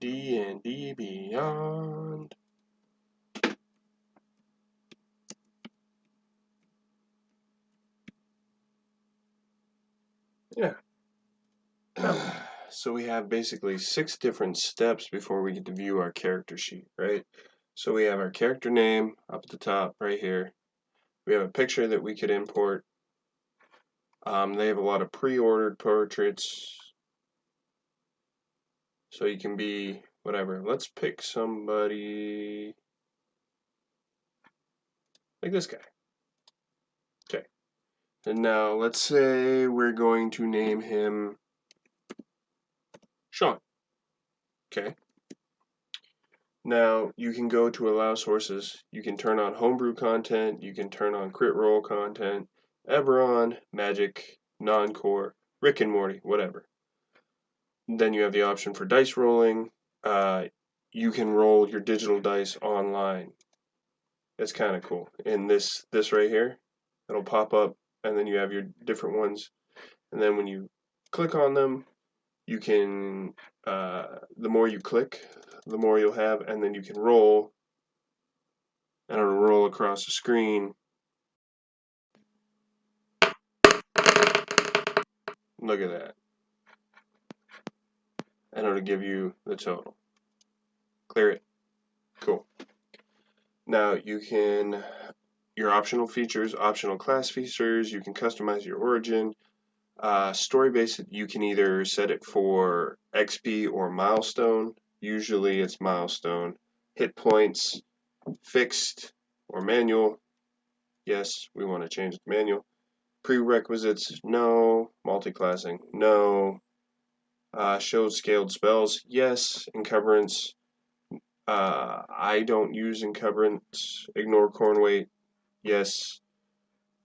D&D Beyond. Yeah. So we have basically 6 different steps before we get to view our character sheet, right? So we have our character name up at the top right here. We have a picture that we could import. They have a lot of pre-ordered portraits. So you can be whatever. Let's pick somebody like this guy. Okay. And now let's say we're going to name him Sean. Okay. Now you can go to allow sources. You can turn on homebrew content. You can turn on crit roll content, Eberron, Magic, non-core, Rick and Morty, whatever. Then you have the option for dice rolling. You can roll your digital dice online. It's kind of cool. And this right here, it'll pop up, and then you have your different ones. And then when you click on them, you can, the more you click, the more you'll have, and then you can roll, and it'll roll across the screen. Look at that. And it'll give you the total. Clear it. Cool. Now you can, your optional features, optional class features, you can customize your origin. Story based, you can either set it for XP or milestone. Usually it's milestone. Hit points, fixed or manual. Yes, we want to change it to manual. Prerequisites, no. Multiclassing, no. Showed scaled spells, yes. Encumbrance, I don't use encumbrance. Ignore corn weight, yes.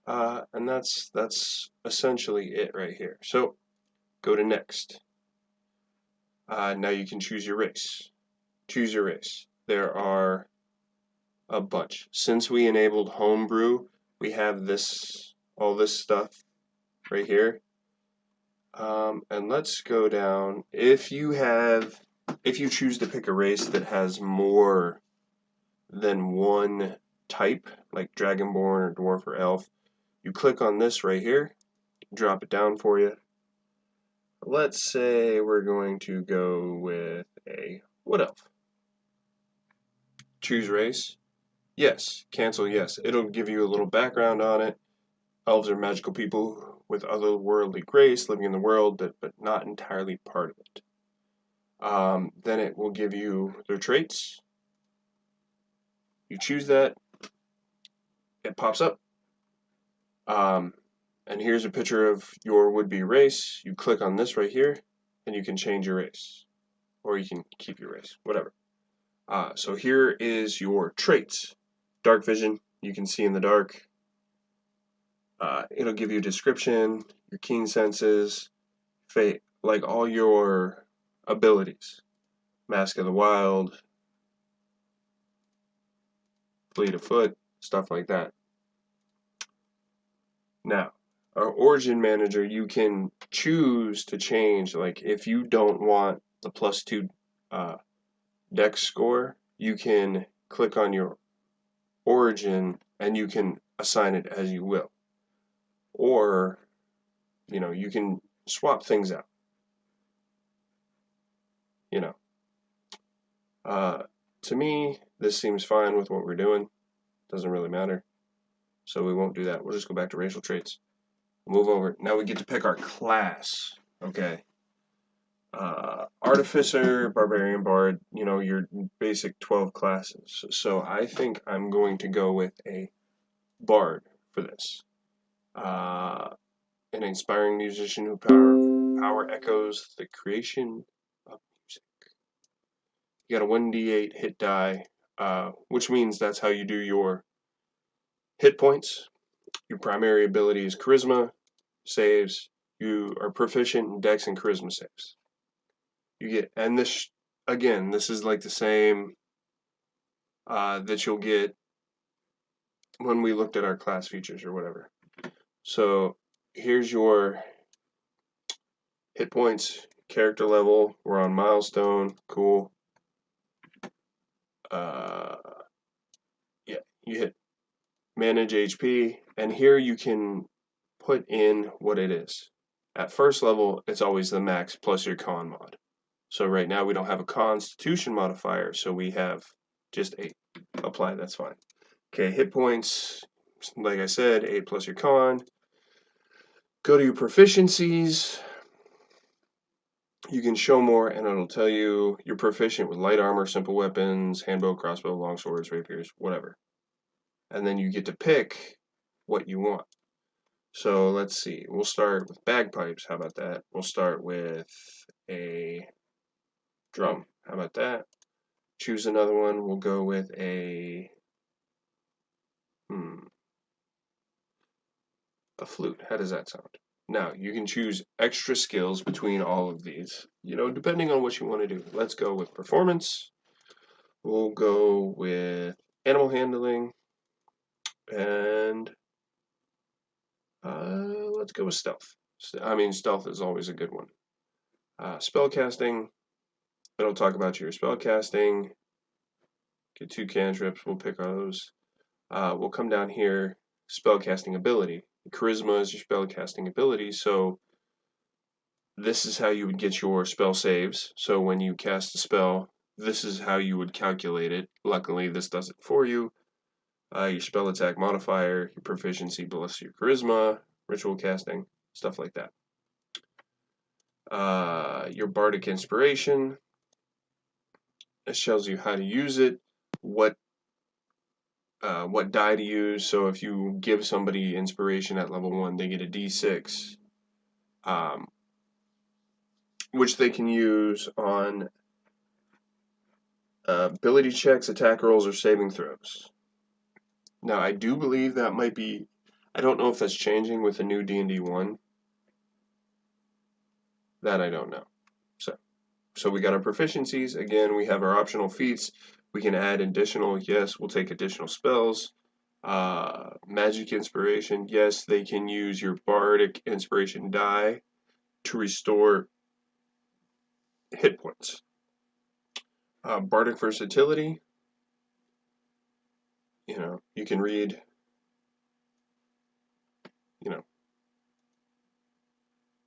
And that's essentially it right here. So go to next. Now you can choose your race. Choose your race. There are a bunch. Since we enabled homebrew, we have all this stuff right here. And let's go down. If you choose to pick a race that has more than one type, like Dragonborn or Dwarf or Elf, you click on this right here, drop it down for you. Let's say we're going to go with a Wood Elf. Choose race. Yes. Cancel yes. It'll give you a little background on it. Elves are magical people with otherworldly grace living in the world, but not entirely part of it. Then it will give you their traits. You choose that. It pops up. And here's a picture of your would-be race. You click on this right here, and you can change your race. Or you can keep your race, whatever. So here is your traits. Dark vision, you can see in the dark. It'll give you a description, your keen senses, fate, like all your abilities. Mask of the Wild, Fleet of Foot, stuff like that. Now, our Origin Manager, you can choose to change, like if you don't want the +2 dex score, you can click on your Origin and you can assign it as you will. Or, you can swap things out. To me, this seems fine with what we're doing. Doesn't really matter. So we won't do that. We'll just go back to racial traits. Move over. Now we get to pick our class. Okay. Artificer, Barbarian, Bard, your basic 12 classes. So I think I'm going to go with a Bard for this. An inspiring musician who power echoes the creation of music. You got a 1d8 hit die, which means that's how you do your hit points. Your primary ability is Charisma saves. You are proficient in Dex and Charisma saves. You get, and this again, this is like the same that you'll get when we looked at our class features or whatever. So here's your hit points, character level. We're on milestone. Cool. yeah, you hit manage HP, and here you can put in what it is. At first level, it's always the max plus your con mod. So right now we don't have a constitution modifier, so we have just 8. Apply, that's fine. Okay, hit points, like I said, 8 plus your con. Go to your proficiencies. You can show more, and it'll tell you you're proficient with light armor, simple weapons, handbow, crossbow, long swords, rapiers, whatever. And then you get to pick what you want. So let's see, we'll start with bagpipes. How about that? We'll start with a drum. How about that? Choose another one. We'll go with a flute. How does that sound? Now, you can choose extra skills between all of these, depending on what you want to do. Let's go with performance. We'll go with animal handling. And let's go with stealth. Stealth is always a good one. Spellcasting. It'll talk about your spellcasting. Get 2 cantrips. We'll pick those. We'll come down here. Spellcasting ability. Charisma is your spellcasting ability. So this is how you would get your spell saves. So when you cast a spell, this is how you would calculate it. Luckily, this does it for you. Your spell attack modifier, your proficiency plus your charisma, ritual casting, stuff like that. Your bardic inspiration. This tells you how to use it, what die to use. So if you give somebody inspiration at level 1, they get a d6, which they can use on ability checks, attack rolls, or saving throws. Now, I do believe that might be, I don't know if that's changing with the new D&D 1. That I don't know. So we got our proficiencies. Again, we have our optional feats. We can add additional, yes, we'll take additional spells. Magic inspiration, yes, they can use your bardic inspiration die to restore hit points. Bardic versatility, you can read,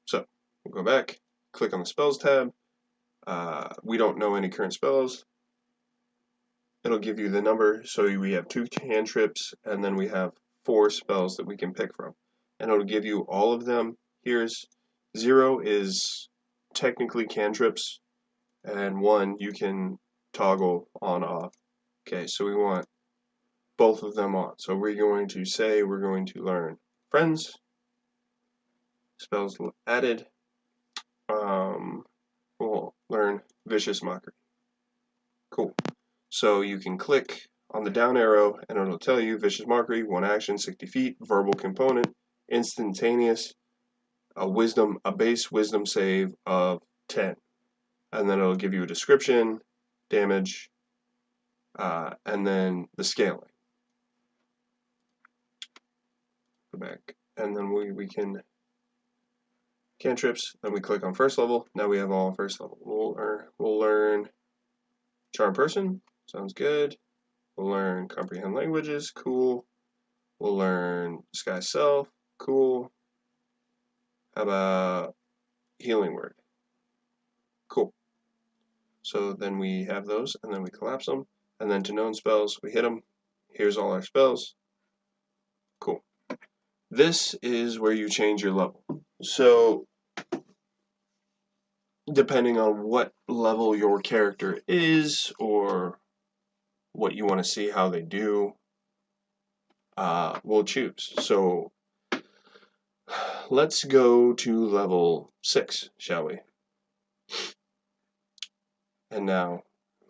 So we'll go back, click on the spells tab. We don't know any current spells. It'll give you the number, so we have 2 cantrips, and then we have 4 spells that we can pick from. And it'll give you all of them. Here's 0 is technically cantrips, and 1 you can toggle on off. Okay, so we want both of them on. So we're going to say we're going to learn Friends, spells added. We'll learn Vicious Mockery. Cool. So you can click on the down arrow and it'll tell you Vicious Mockery, 1 action, 60 feet, verbal component, instantaneous, a base wisdom save of 10. And then it'll give you a description, damage, and then the scaling. Go back. And then we can cantrips, then we click on first level. Now we have all first level. We'll learn Charm Person, sounds good. We'll learn Comprehend Languages, cool. We'll learn Disguise Self, cool. How about Healing Word? Cool. So then we have those, and then we collapse them. And then to known spells, we hit them. Here's all our spells. Cool. This is where you change your level. So depending on what level your character is or what you want to see how they do, we'll choose. So let's go to level 6, shall we? And now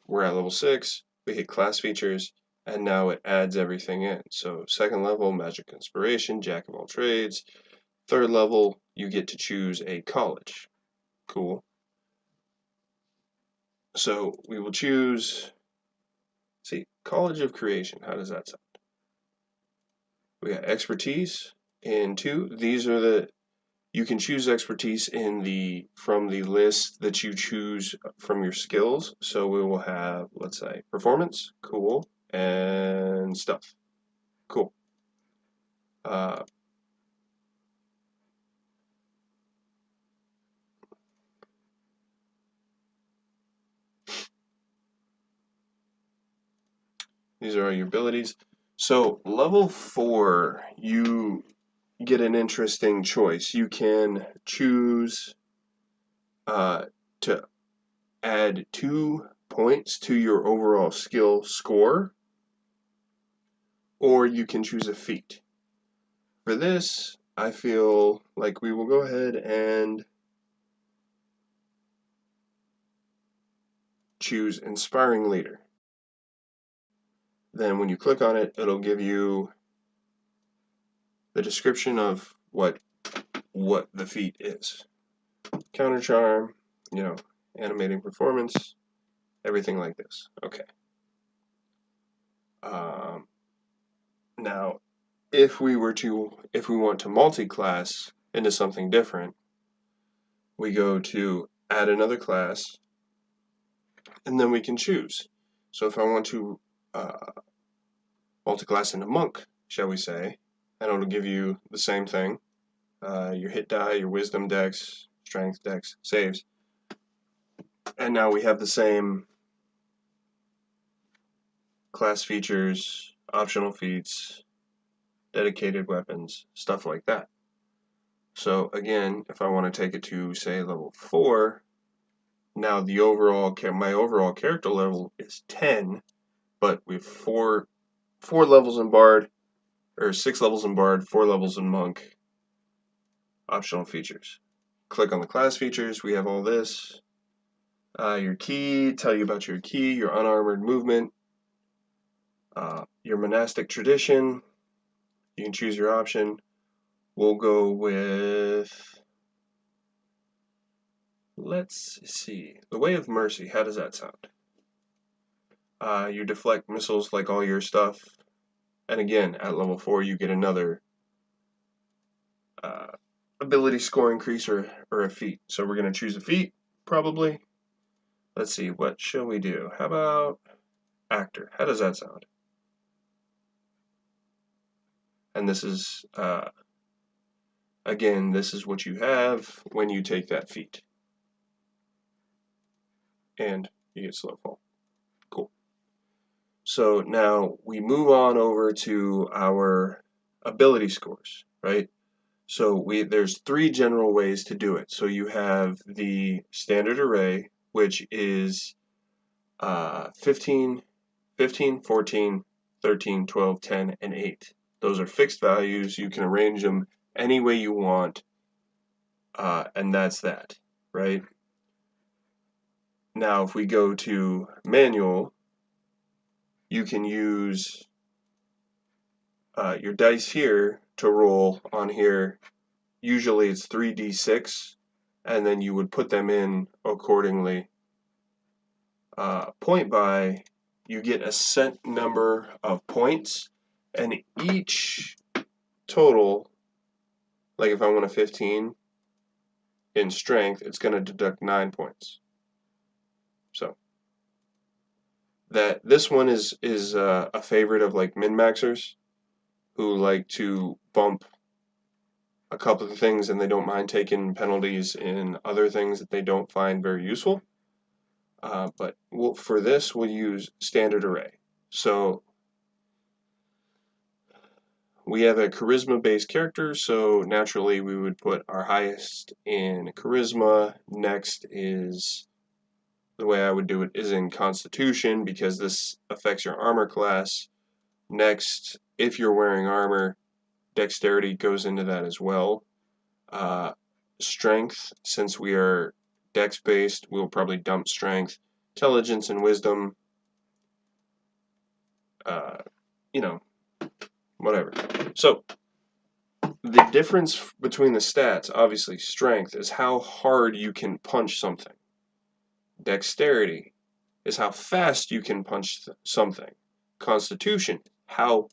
we're at level 6, we hit class features, and now it adds everything in. So 2nd level, Magic Inspiration, Jack of all trades. 3rd level, you get to choose a college. Cool. So we will choose, College of Creation. How does that sound? We got expertise in 2. These are You can choose expertise from the list that you choose from your skills. So we will have, let's say, performance, cool, and stuff, cool. These are all your abilities. So level 4, you get an interesting choice. You can choose to add 2 points to your overall skill score, or you can choose a feat. For this, I feel like we will go ahead and choose Inspiring Leader. Then when you click on it, it'll give you the description of what the feat is. Counter charm, animating performance, everything like this. Okay. Now, if we want to multi-class into something different, we go to add another class, and then we can choose. So if I want to multi-class into monk, shall we say, and it'll give you the same thing, your hit die, your wisdom dex, strength dex, saves, and now we have the same class features, optional feats, dedicated weapons, stuff like that. So again, if I want to take it to, say, level 4, now my overall character level is 10, but we have 4 levels in Bard, or 6 levels in Bard, 4 levels in Monk. Optional features. Click on the class features, we have all this. Your key, tell you about your key, your unarmored movement, your monastic tradition. You can choose your option. We'll go with, let's see, the Way of Mercy. How does that sound? You deflect missiles like all your stuff. And again, at level 4, you get another ability score increase or a feat. So we're going to choose a feat, probably. Let's see, what shall we do? How about actor? How does that sound? And this is, again, this is what you have when you take that feat. And you get slow fall. Cool. So now we move on over to our ability scores, right? So there's 3 general ways to do it. So you have the standard array, which is 15, 14, 13, 12, 10, and 8. Those are fixed values. You can arrange them any way you want, and that's that, right? Now, if we go to manual, you can use your dice here to roll on here. Usually it's 3d6, and then you would put them in accordingly. Point buy, you get a set number of points, and each total, like if I want a 15 in strength, it's going to deduct 9 points. So this one is a favorite of like min-maxers who like to bump a couple of things and they don't mind taking penalties in other things that they don't find very useful. But for this, we'll use standard array. So we have a charisma-based character, so naturally we would put our highest in charisma. Next is, the way I would do it is in constitution, because this affects your armor class. Next, if you're wearing armor, dexterity goes into that as well. Strength, since we are dex-based, we'll probably dump strength. Intelligence and wisdom, whatever. So the difference between the stats, obviously, strength is how hard you can punch something. Dexterity is how fast you can punch something. Constitution, how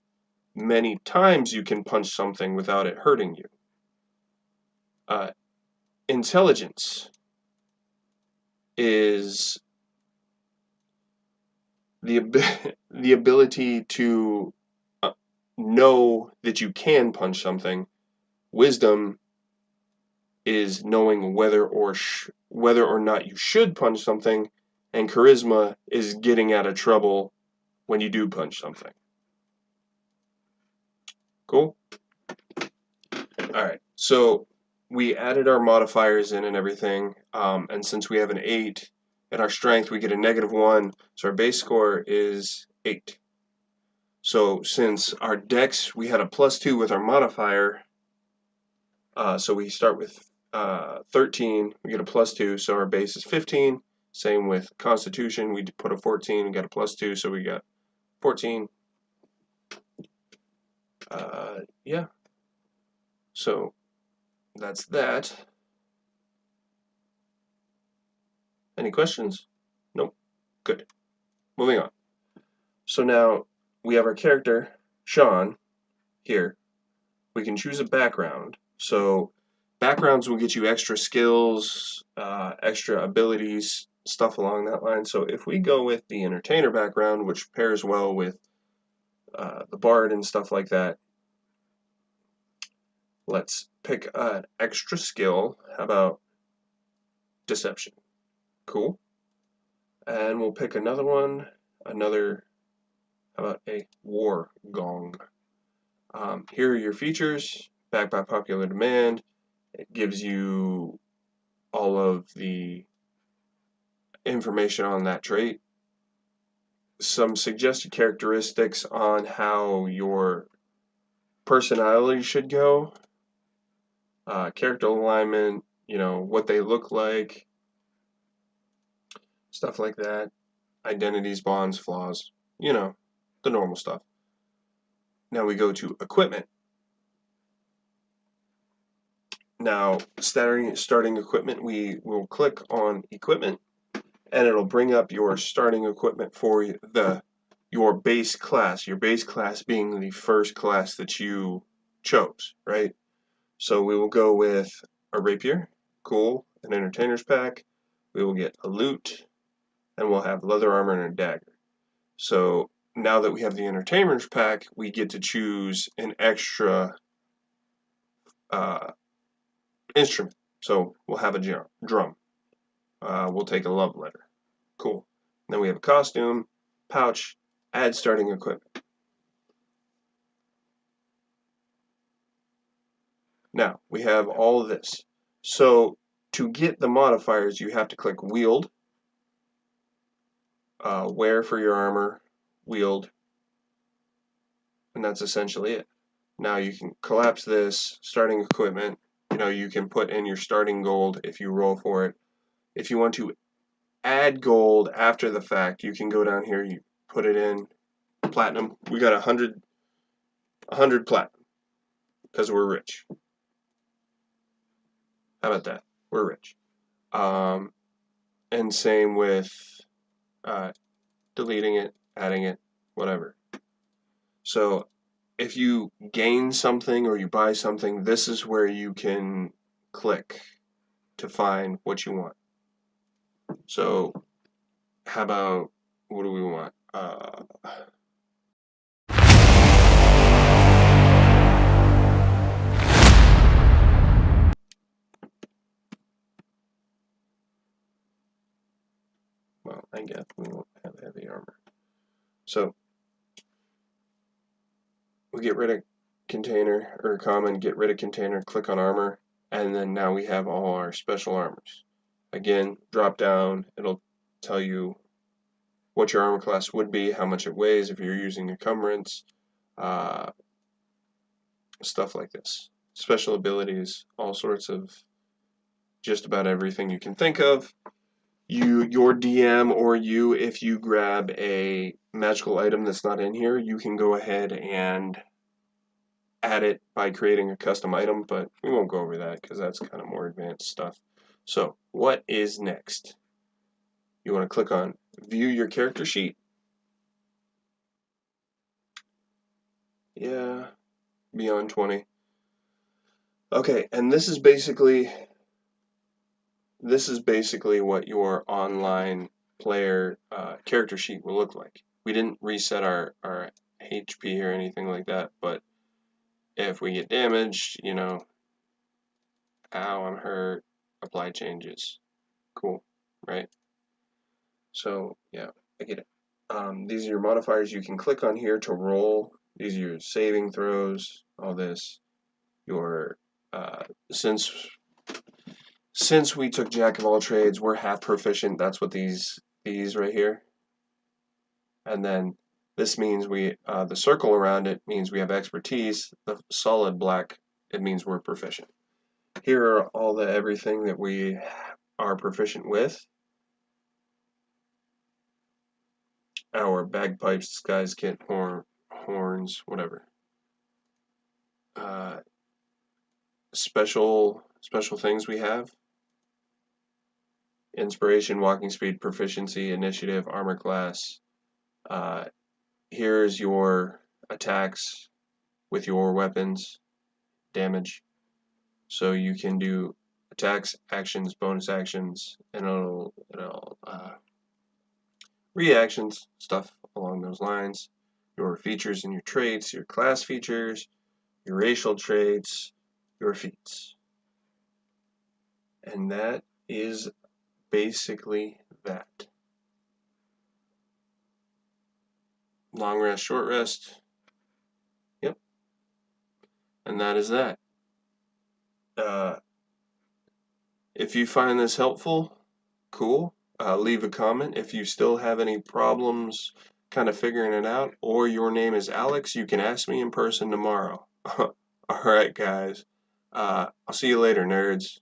many times you can punch something without it hurting you. Intelligence is the ability to know that you can punch something. Wisdom is knowing whether or not you should punch something, and charisma is getting out of trouble when you do punch something. Cool? Alright, so we added our modifiers in and everything, and since we have an 8 in our strength, we get a -1, so our base score is 8. So since our dex, we had a +2 with our modifier, so we start with 13, we get a +2, so our base is 15. Same with Constitution, we put a 14 and got a +2, so we got 14. Yeah. So that's that. Any questions? Nope. Good. Moving on. So now we have our character, Sean, here. We can choose a background. So backgrounds will get you extra skills, extra abilities, stuff along that line. So if we go with the entertainer background, which pairs well with the bard and stuff like that, let's pick an extra skill. How about deception? Cool. And we'll pick another one, how about a war gong? Here are your features, backed by popular demand. It gives you all of the information on that trait. Some suggested characteristics on how your personality should go. Character alignment, what they look like, stuff like that. Identities, bonds, flaws, the normal stuff. Now we go to equipment. Now, starting equipment, we will click on equipment, and it'll bring up your starting equipment for your base class. Your base class being the first class that you chose, right? So we will go with a rapier, cool, an entertainer's pack. We will get a lute, and we'll have leather armor and a dagger. So now that we have the entertainer's pack, we get to choose an extra instrument. So we'll have a drum. We'll take a love letter. Cool. Then we have a costume, pouch, add starting equipment. Now we have all of this. So to get the modifiers, you have to click wield, wear for your armor, wield, and that's essentially it. Now you can collapse this, starting equipment. You can put in your starting gold if you roll for it. If you want to add gold after the fact, you can go down here, you put it in platinum. We got 100 platinum because we're rich. How about that? We're rich. And same with deleting it, adding it, whatever. So if you gain something or you buy something, this is where you can click to find what you want. So how about, what do we want? Well, I guess we won't have heavy armor. So we get rid of container, or common, get rid of container, click on armor, and then now we have all our special armors. Again, drop down, it'll tell you what your armor class would be, how much it weighs if you're using encumbrance, stuff like this. Special abilities, all sorts of just about everything you can think of. Your DM or you, if you grab a magical item that's not in here, you can go ahead and add it by creating a custom item, but we won't go over that because that's kind of more advanced stuff. So what is next? You want to click on view your character sheet. Yeah, beyond 20. Okay, and this is basically what your online player character sheet will look like. We didn't reset our HP or anything like that, but if we get damaged, you know, ow, I'm hurt, apply changes. Cool, right? So yeah, I get it. These are your modifiers you can click on here to roll. These are your saving throws, all this. Your since we took Jack of all trades, we're half proficient. That's what these right here. And then this means we the circle around it means we have expertise. The solid black, it means we're proficient. Here are all the everything that we are proficient with. Our bagpipes, disguise kit, horns, whatever. Special things we have. Inspiration, walking speed, proficiency, initiative, armor class. Here's your attacks with your weapons, damage. So you can do attacks, actions, bonus actions, and it'll reactions, stuff along those lines. Your features and your traits, your class features, your racial traits, your feats. And that is basically that. Long rest, short rest. Yep. And that is that. If you find this helpful, cool. Leave a comment. If you still have any problems kind of figuring it out, or your name is Alex, you can ask me in person tomorrow. Alright, guys. I'll see you later, nerds.